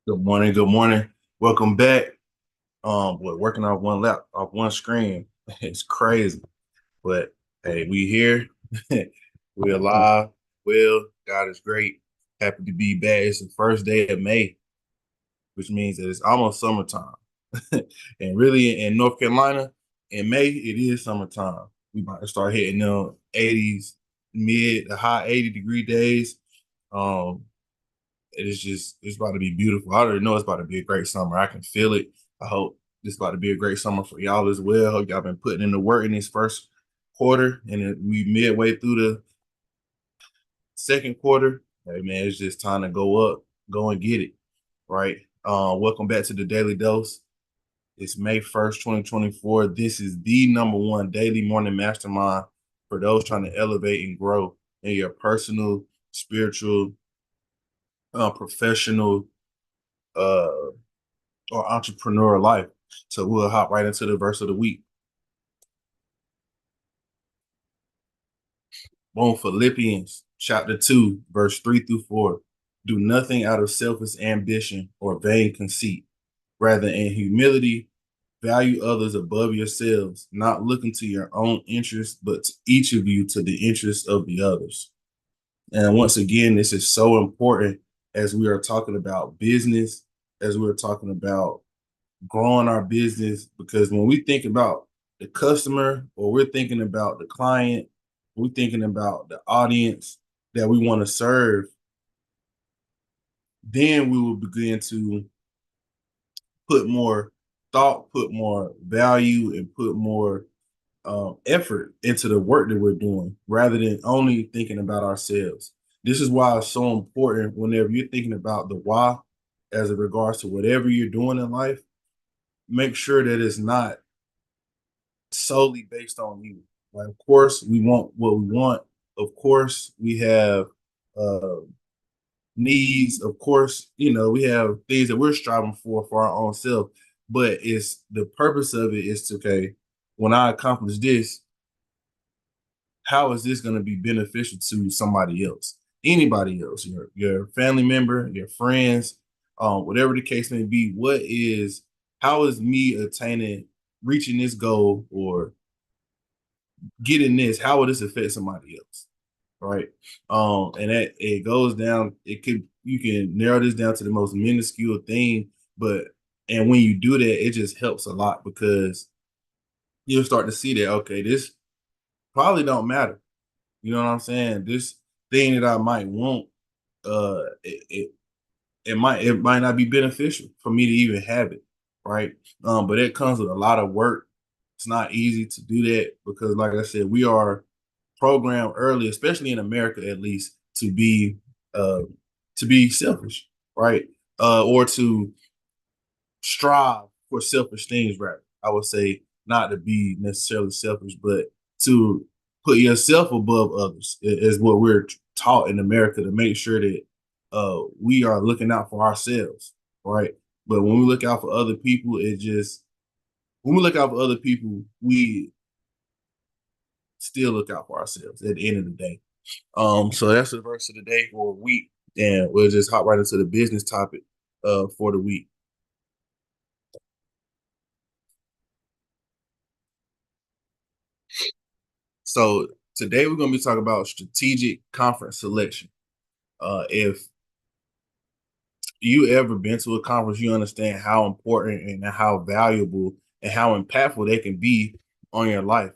Good morning. Good morning. Welcome back. We're working off off one screen. It's crazy, but hey, we here. We're alive. Well, God is great. Happy to be back. It's the first day of May, which means that it's almost summertime. And really, in North Carolina, in May, it is summertime. We about to start hitting the 80s, mid to high 80-degree days. Um, it's about to be beautiful. I already know it's about to be a great summer. I can feel it. I hope it's about to be a great summer for y'all as well. Hope y'all been putting in the work in this first quarter, and we midway through the second quarter. Hey man, it's just time to go up, go and get it. Right. Welcome back to the Daily Dose. It's May 1st, 2024. This is the number one daily morning mastermind for those trying to elevate and grow in your personal, spiritual, professional, uh, or entrepreneurial life. So we'll hop right into the verse of the week. Boom, Philippians chapter 2, verse 3 through 4. Do nothing out of selfish ambition or vain conceit. Rather, in humility, value others above yourselves, not looking to your own interests, but to each of you to the interests of the others. And once again, this is so important as we are talking about business, as we're talking about growing our business, because when we think about the customer or we're thinking about the client, we're thinking about the audience that we want to serve, then we will begin to put more thought, put more value, and put more effort into the work that we're doing rather than only thinking about ourselves. This is why it's so important whenever you're thinking about the why as it regards to whatever you're doing in life, make sure that it's not solely based on you. Like, of course, we want what we want. Of course, we have uh, needs. Of course, we have things that we're striving for our own self. But it's the purpose of it is to, okay, when I accomplish this, how is this going to be beneficial to somebody else, anybody else, your family member, your friends, whatever the case may be? How is me attaining, reaching this goal or getting this, how will this affect somebody else? Right. And that it goes down, you can narrow this down to the most minuscule thing, but and when you do that, it just helps a lot because you'll start to see that, okay, this probably don't matter. You know what I'm saying? This thing that I might want, it might not be beneficial for me to even have it, right? But it comes with a lot of work. It's not easy to do that because, like I said, we are programmed early, especially in America, at least, uh, to be selfish, right? Or to strive for selfish things, right? I would say not to be necessarily selfish, but to put yourself above others is what we're taught in America to make sure that we are looking out for ourselves, right? But when we look out for other people, when we look out for other people, we still look out for ourselves at the end of the day. So that's the verse of the day for a week, and we'll just hop right into the business topic for the week. So today we're going to be talking about strategic conference selection. If you ever been to a conference, you understand how important and how valuable and how impactful they can be on your life.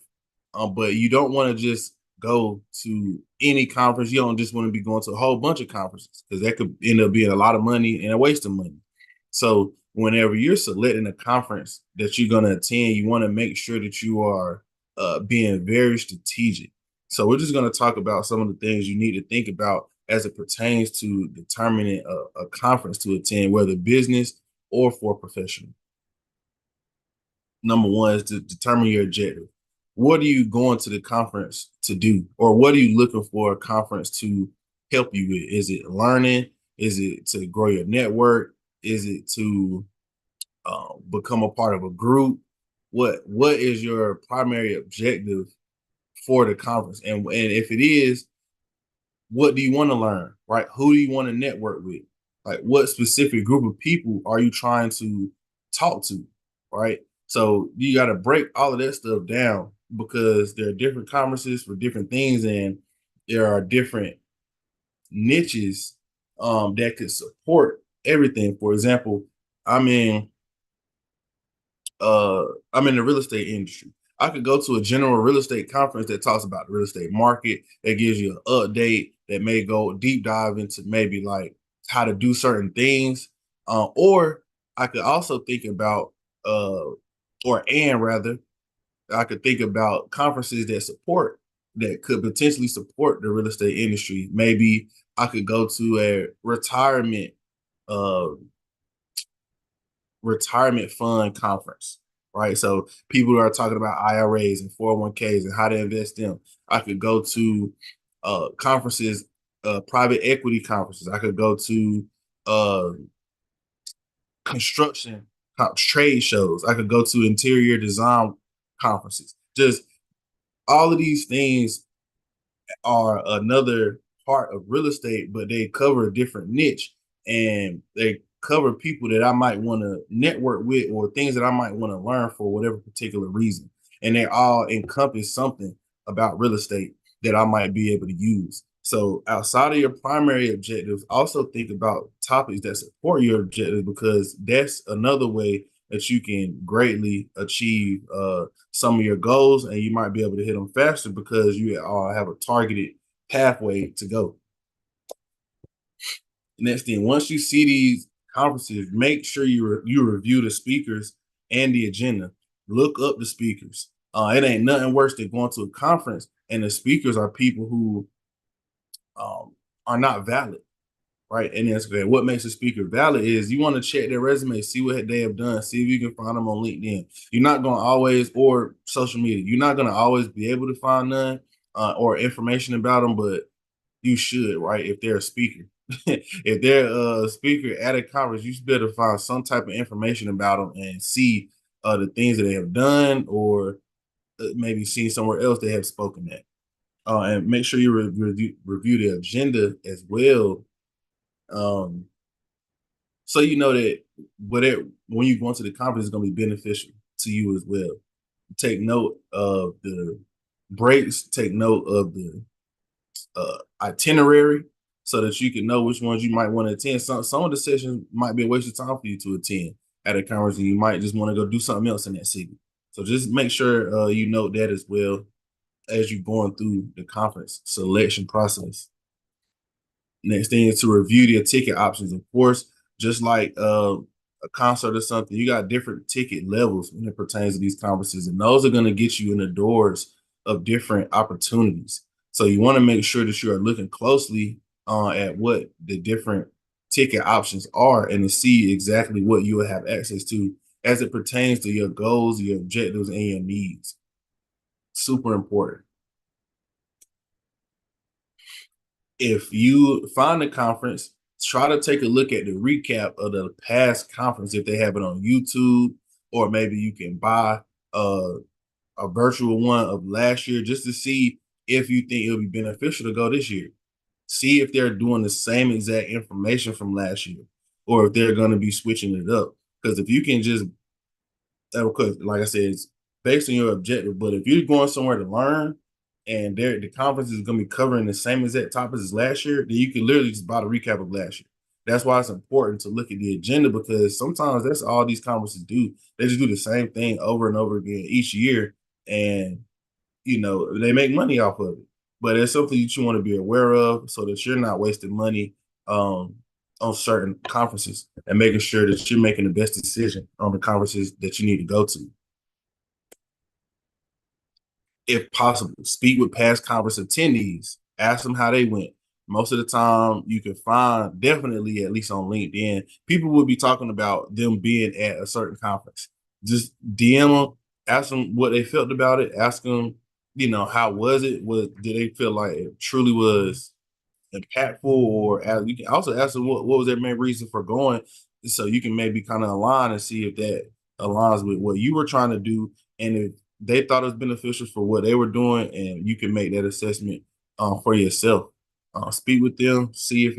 But you don't want to just go to any conference. You don't just want to be going to a whole bunch of conferences because that could end up being a lot of money and a waste of money. So whenever you're selecting a conference that you're going to attend, you want to make sure that you are being very strategic. So we're just going to talk about some of the things you need to think about as it pertains to determining a conference to attend, whether business or for professional. Number one is to determine your objective. What are you going to the conference to do? Or what are you looking for a conference to help you with? Is it learning? Is it to grow your network? Is it to become a part of a group? What is your primary objective for the conference? And if it is, what do you want to learn? Right? Who do you want to network with? Like, what specific group of people are you trying to talk to, right? So you got to break all of that stuff down because there are different conferences for different things, and there are different niches that could support everything. For example, I'm in uh I'm in the real estate industry. I could go to a general real estate conference that talks about the real estate market, that gives you an update, that may go deep dive into maybe like how to do certain things. Or I could also think about uh or and rather I could think about conferences that could potentially support the real estate industry. Maybe I could go to a uh retirement fund conference, right? So people who are talking about IRAs and 401ks and how to invest them. I could go to conferences, private equity conferences. I could go to uh, construction trade shows. I could go to interior design conferences. Just all of these things are another part of real estate, but they cover a different niche and they cover people that I might want to network with or things that I might want to learn for whatever particular reason. And they all encompass something about real estate that I might be able to use. So outside of your primary objectives, also think about topics that support your objectives because that's another way that you can greatly achieve some of your goals, and you might be able to hit them faster because you have a targeted pathway to go. Next thing, once you see these conferences, make sure you review the speakers and the agenda. Look up the speakers. It ain't nothing worse than going to a conference and the speakers are people who are not valid, right? And that's great. What makes a speaker valid is you want to check their resume, see what they have done, see if you can find them on LinkedIn. You're not going to always, or social media, you're not going to always be able to find none or information about them, but you should, right? If they're a speaker. If they're a speaker at a conference, you should be able to find some type of information about them and see the things that they have done or maybe seen somewhere else they have spoken at. And make sure you review the agenda as well, um, so you know that whatever when you go into the conference is going to be beneficial to you as well. Take note of the breaks. Take note of the itinerary so that you can know which ones you might want to attend. Some of the sessions might be a waste of time for you to attend at a conference, and you might just want to go do something else in that city. So just make sure you note that as well as you're going through the conference selection process. Next thing is to review your ticket options. Of course, just like a concert or something, you got different ticket levels when it pertains to these conferences, and those are going to get you in the doors of different opportunities. So you want to make sure that you are looking closely at what the different ticket options are and to see exactly what you will have access to as it pertains to your goals, your objectives, and your needs. Super important. If you find a conference, try to take a look at the recap of the past conference if they have it on YouTube, or maybe you can buy a virtual one of last year just to see if you think it'll be beneficial to go this year. See if they're doing the same exact information from last year, or if they're going to be switching it up. Because if you can just because like I said, it's based on your objective. But if you're going somewhere to learn and the conference is going to be covering the same exact topics as last year, then you can literally just buy the recap of last year. That's why it's important to look at the agenda because sometimes that's all these conferences do. They just do the same thing over and over again each year, and they make money off of it. But it's something that you want to be aware of so that you're not wasting money um, on certain conferences and making sure that you're making the best decision on the conferences that you need to go to. If possible, speak with past conference attendees, ask them how they went. Most of the time, you can find definitely, at least on LinkedIn, people will be talking about them being at a certain conference. Just DM them, ask them what they felt about it, ask them, how was it? Did they feel like it truly was impactful, or you can also ask them what was their main reason for going, so you can maybe kind of align and see if that aligns with what you were trying to do, and if they thought it was beneficial for what they were doing, and you can make that assessment for yourself. Speak with them, see if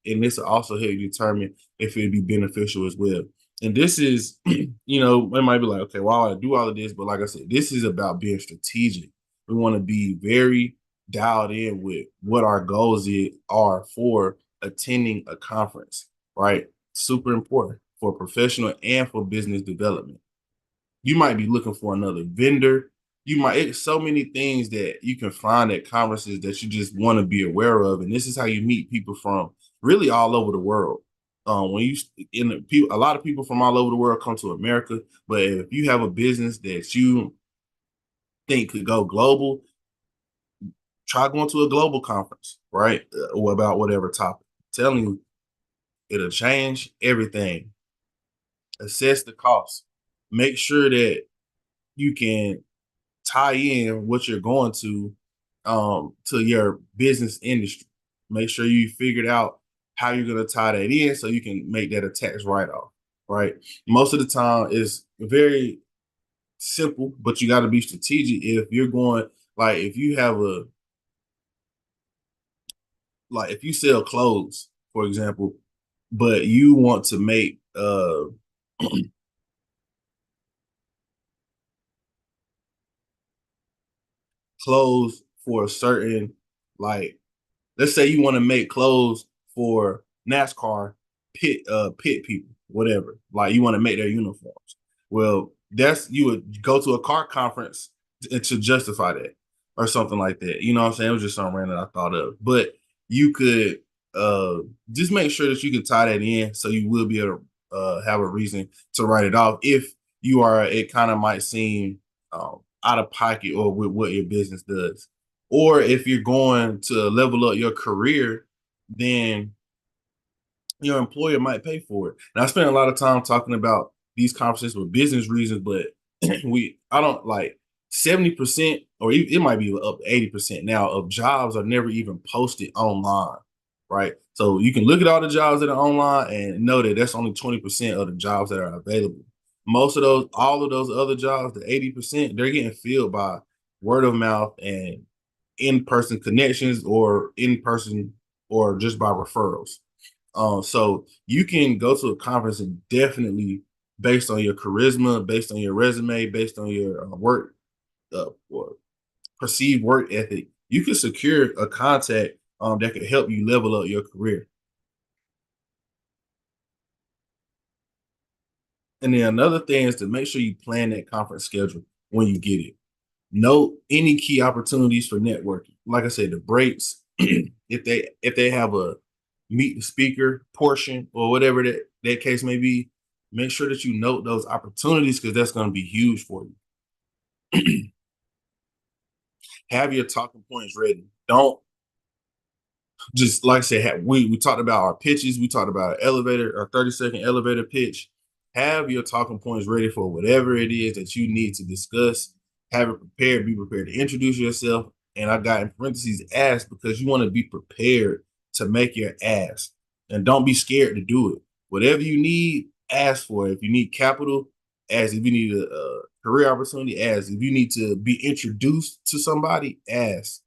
and this will also help you determine if it'd be beneficial as well. And this is, it might be like, okay, well, I do all of this, but like I said, this is about being strategic. We want to be very dialed in with what our goals are for attending a conference, right? Super important for professional and for business development. You might be looking for another vendor. It's so many things that you can find at conferences that you just want to be aware of. And this is how you meet people from really all over the world. When you in the people, a lot of people from all over the world come to America, but if you have a business that you think could go global, try going to a global conference, right? Or about whatever topic. I'm telling you, it'll change everything. Assess the cost. Make sure that you can tie in what you're going to your business industry. Make sure you figured out how you're going to tie that in so you can make that a tax write-off, right? Most of the time it's very simple, but you got to be strategic. If you're going, like, if you have a like if you sell clothes, for example, but you want to make clothes for a certain, like, let's say you want to make clothes for NASCAR pit people, whatever. Like, you want to make their uniforms. Well, that's you would go to a car conference to justify that or something like that. You know what I'm saying? It was just something random I thought of. But you could uh just make sure that you can tie that in so you will be able to have a reason to write it off if you are, it kind of might seem out of pocket or with what your business does. Or if you're going to level up your career, then your employer might pay for it. And I spent a lot of time talking about these conferences with business reasons, but I don't like 70%, or it might be up to 80% now of jobs are never even posted online, right? So you can look at all the jobs that are online and know that that's only 20% of the jobs that are available. Most of those, all of those other jobs, the 80%, they're getting filled by word of mouth and in-person connections or in-person or just by referrals. So you can go to a conference and definitely, based on your charisma, based on your resume, based on your work or perceived work ethic, you can secure a contact that could help you level up your career. And then another thing is to make sure you plan that conference schedule when you get it. Note any key opportunities for networking. Like I said, the breaks, if they have a meet the speaker portion or whatever that case may be, make sure that you note those opportunities because that's going to be huge for you. Have your talking points ready. Don't just, like I said, we talked about our pitches. We talked about our 30-second elevator pitch. Have your talking points ready for whatever it is that you need to discuss. Have it prepared. Be prepared to introduce yourself. And I got in parentheses ask because you want to be prepared to make your ask. And don't be scared to do it. Whatever you need, ask for it. If you need capital, ask. If you need a career opportunity, ask. If you need to be introduced to somebody, ask.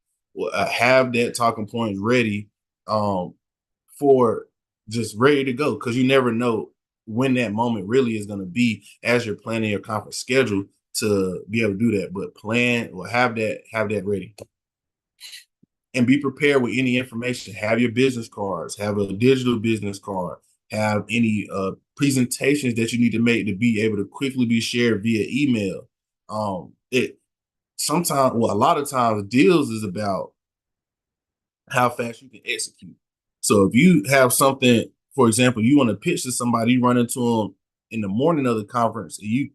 Have that talking point ready um, for just ready to go because you never know when that moment really is going to be as you're planning your conference schedule to be able to do that. But plan or have that ready and be prepared with any information. Have your business cards, have a digital business card, have any presentations that you need to make to be able to quickly be shared via email. It sometimes, well, a lot of times, deals is about how fast you can execute. So if you have something, for example, you want to pitch to somebody, you run into them in the morning of the conference, and you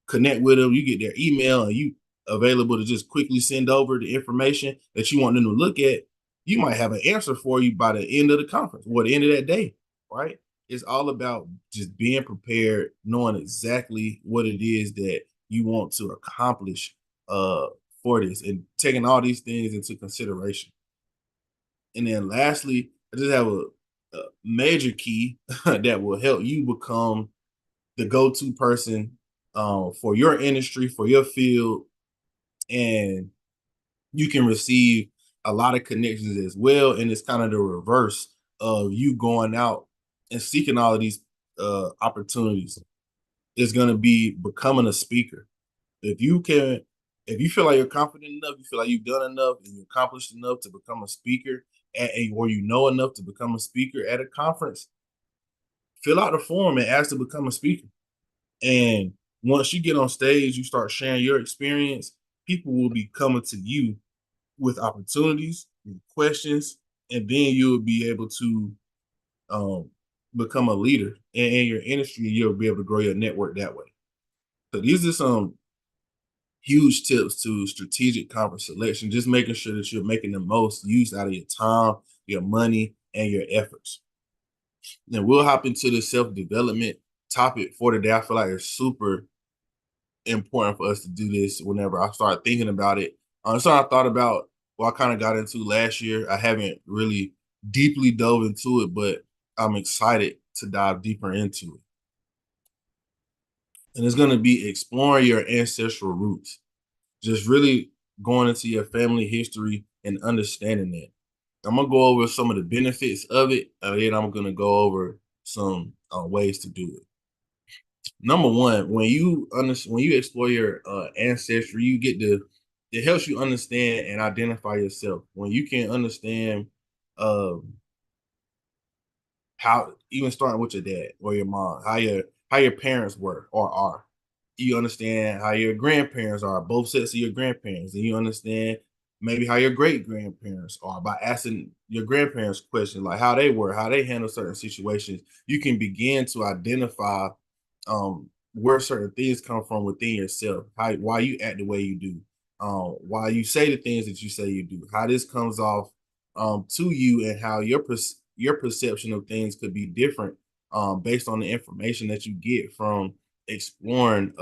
connect with them, you get their email, and you available to just quickly send over the information that you want them to look at, you might have an answer for you by the end of the conference or the end of that day, right? It's all about just being prepared, knowing exactly what it is that you want to accomplish for this, and taking all these things into consideration. And then lastly, I just have a major key that will help you become the go-to person for your industry, for your field, and you can receive a lot of connections as well. And it's kind of the reverse of you going out and seeking all of these opportunities is going to be becoming a speaker. If you can, if you feel like you're confident enough, you feel like you've done enough and you accomplished enough to become a speaker, or you know enough to become a speaker at a conference, fill out the form and ask to become a speaker. And once you get on stage, you start sharing your experience, people will be coming to you with opportunities, with questions, and then you'll be able to um, become a leader in your industry. You'll be able to grow your network that way. So these are some huge tips to strategic conference selection, just making sure that you're making the most use out of your time, your money, and your efforts. Then we'll hop into the self-development topic for today. I feel like it's super important for us to do this whenever I start thinking about it. So I thought about what I kind of got into last year. I haven't really deeply dove into it, but I'm excited to dive deeper into it. And it's going to be exploring your ancestral roots, just really going into your family history and understanding that. I'm going to go over some of the benefits of it, and then I'm going to go over some ways to do it. Number one, when you explore your ancestry, you get to it helps you understand and identify yourself. When you can understand um, how, even starting with your dad or your mom, how your parents were or are. You understand how your grandparents are, both sets of your grandparents, and you understand maybe how your great grandparents are by asking your grandparents questions like how they were, how they handle certain situations. You can begin to identify where certain things come from within yourself, how why you act the way you do, why you say the things that you say you do, how this comes off to you, and how your perception of things could be different based on the information that you get from exploring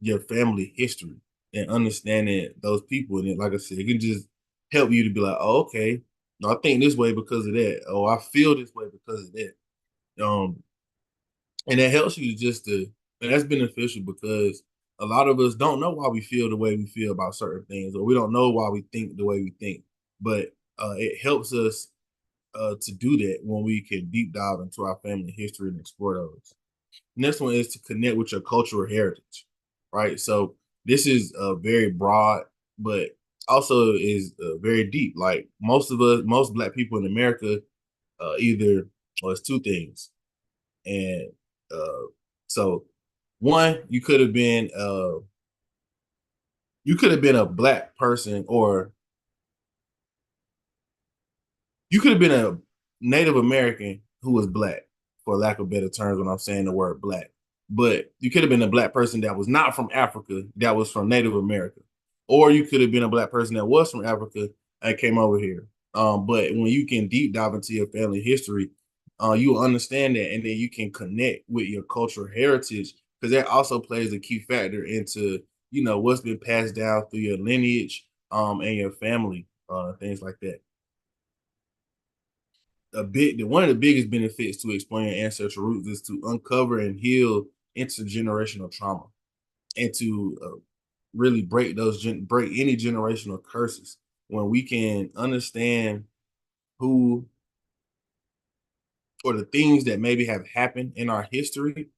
your family history and understanding those people. And like I said, it can just help you to be like, oh, okay, no, I think this way because of that. Oh, I feel this way because of that. And it helps you just to, and that's beneficial because a lot of us don't know why we feel the way we feel about certain things, or we don't know why we think the way we think. But it helps us to do that when we can deep dive into our family history and explore those. Next one is to connect with your cultural heritage, right? So this is very broad, but also is very deep. Like most of us, most Black people in America, either, well, it's two things. And uh, so one, you could have been a Black person, or you could have been a Native American who was Black, for lack of better terms, when I'm saying the word Black. But you could have been a Black person that was not from Africa, that was from Native America. Or you could have been a Black person that was from Africa and came over here. But when you can deep dive into your family history, you will understand that, and then you can connect with your cultural heritage, because that also plays a key factor into, what's been passed down through your lineage and your family, things like that. One of the biggest benefits to exploring ancestral roots is to uncover and heal intergenerational trauma, and to really break any generational curses. When we can understand who, or the things that maybe have happened in our history,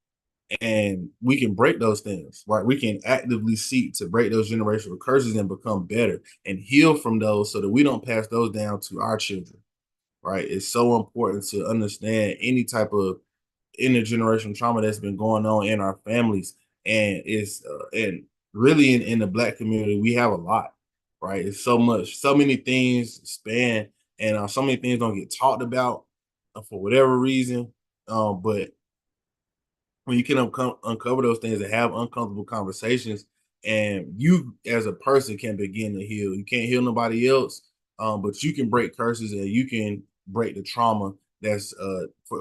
and we can break those things, right? We can actively seek to break those generational curses and become better and heal from those, so that we don't pass those down to our children, right? It's so important to understand any type of intergenerational trauma that's been going on in our families. And and really in the Black community, we have a lot, right? It's so much, so many things span, and so many things don't get talked about for whatever reason. But when you can uncover those things and have uncomfortable conversations, and you as a person can begin to heal. You can't heal nobody else, but you can break curses, and you can break the trauma that's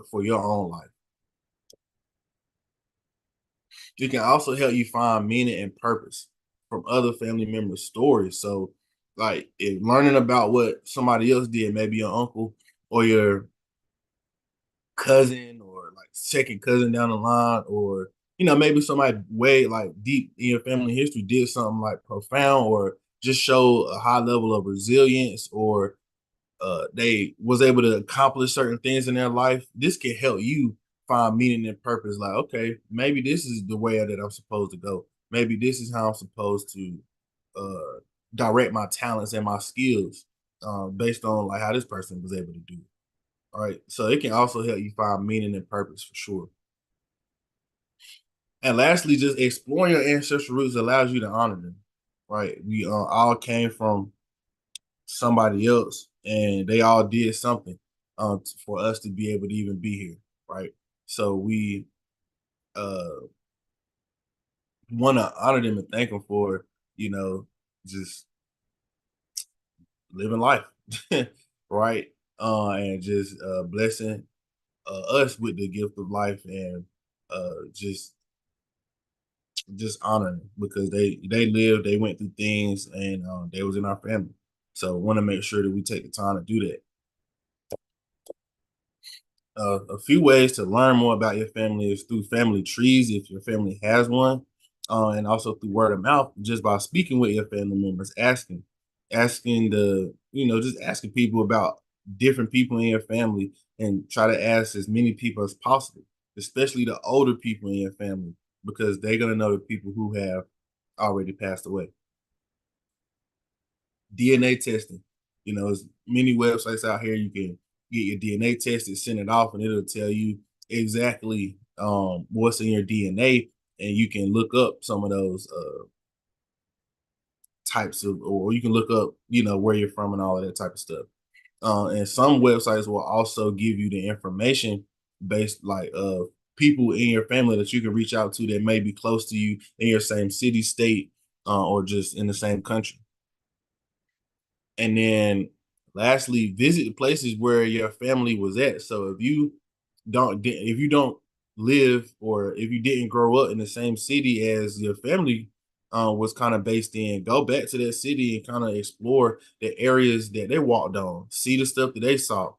for your own life. It can also help you find meaning and purpose from other family members' stories. So, like, if learning about what somebody else did, maybe your uncle or your cousin, or like second cousin down the line, or maybe somebody way like deep in your family history did something like profound, or just show a high level of resilience, or they was able to accomplish certain things in their life. This can help you find meaning and purpose. Like, okay, maybe this is the way that I'm supposed to go. Maybe this is how I'm supposed to uh, direct my talents and my skills based on like how this person was able to do it. All right, so it can also help you find meaning and purpose for sure. And lastly, just exploring your ancestral roots allows you to honor them. Right, we all came from somebody else and they all did something for us to be able to even be here, right? So we uh want to honor them and thank them for, you know, just living life, right? And just blessing us with the gift of life and just honoring them because they lived, they went through things, and they was in our family. So want to make sure that we take the time to do that. A few ways to learn more about your family is through family trees, if your family has one, and also through word of mouth, just by speaking with your family members, asking just asking people about different people in your family, and try to ask as many people as possible, especially the older people in your family, because they're gonna know the people who have already passed away. DNA testing. There's many websites out here you can get your DNA tested, send it off, and it'll tell you exactly what's in your DNA, and you can look up some of those types of, or you can look up, where you're from and all of that type of stuff. And some websites will also give you the information based like people in your family that you can reach out to that may be close to you in your same city, state, or just in the same country. And then lastly, visit the places where your family was at. So if you don't live, or if you didn't grow up in the same city as your family was kind of based in, go back to that city and kind of explore the areas that they walked on, see the stuff that they saw.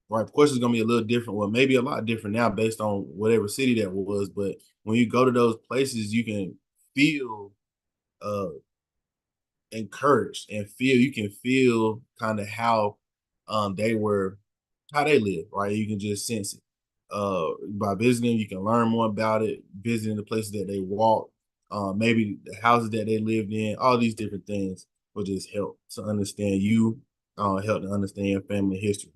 Right, of course, it's gonna be a little different. Well, maybe a lot different now based on whatever city that was. But when you go to those places, you can feel uh encouraged and you can feel kind of how they were, how they live, right? You can just sense it. By visiting, you can learn more about it, visiting the places that they walked, maybe the houses that they lived in, all these different things will just help to understand you, help to understand your family history.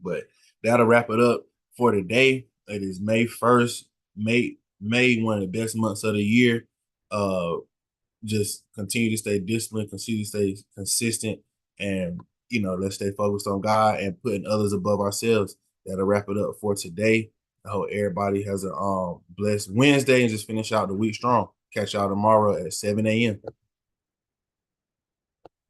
But that'll wrap it up for today. It is May 1st. May, one of the best months of the year. Uh just continue to stay disciplined, continue to stay consistent, and let's stay focused on God and putting others above ourselves. That'll wrap it up for today. I hope everybody has a blessed Wednesday and just finish out the week strong. Catch y'all tomorrow at 7 a.m.